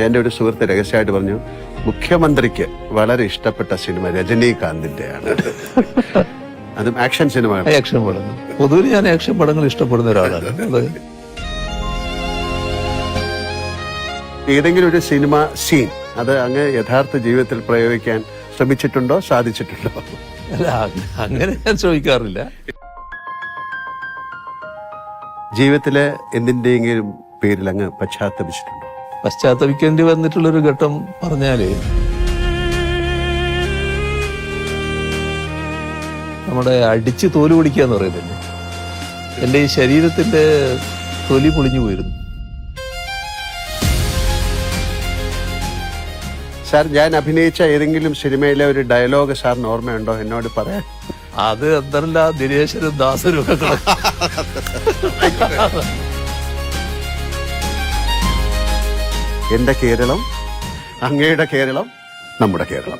എൻ്റെ ഒരു സുഹൃത്ത് രഹസ്യമായിട്ട് പറഞ്ഞു, മുഖ്യമന്ത്രിക്ക് വളരെ ഇഷ്ടപ്പെട്ട സിനിമ രജനീകാന്തിന്റെയാണ്. അതും ആക്ഷൻ സിനിമ. ആക്ഷൻ പടങ്ങൾ പൊതുവിൽ ഞാൻ ആക്ഷൻ പടങ്ങൾ ഇഷ്ടപ്പെടുന്ന ഒരാളാണ്. ഏതെങ്കിലും ഒരു സിനിമ സീൻ അത് അങ്ങ് യഥാർത്ഥ ജീവിതത്തിൽ പ്രയോഗിക്കാൻ ശ്രമിച്ചിട്ടുണ്ടോ, സാധിച്ചിട്ടുണ്ടോ? അല്ല, അങ്ങനെ ഞാൻ ചോദിക്കാറില്ല. ജീവിതത്തിലെ എന്തിന്റെയെങ്കിലും പേരിൽ അങ്ങ് പശ്ചാത്തപിച്ചിട്ടുണ്ടോ? പശ്ചാത്തപിക്കേണ്ടി വന്നിട്ടുള്ളൊരു ഘട്ടം പറഞ്ഞാല്, നമ്മുടെ അടിച്ച് തോല് പൊളിക്കുക എന്ന് പറയുന്നില്ലേ, എൻ്റെ ഈ ശരീരത്തിന്റെ തൊലി പൊളിഞ്ഞു പോയിരുന്നു. സാർ, ഞാൻ അഭിനയിച്ച ഏതെങ്കിലും സിനിമയിലെ ഒരു ഡയലോഗ് സാറിന് ഓർമ്മയുണ്ടോ എന്നോട് പറയാൻ? അത് എന്തല്ല ദിനേശനും ദാസനും ഒക്കെ എന്റെ കേരളം, അങ്ങയുടെ കേരളം, നമ്മുടെ കേരളം.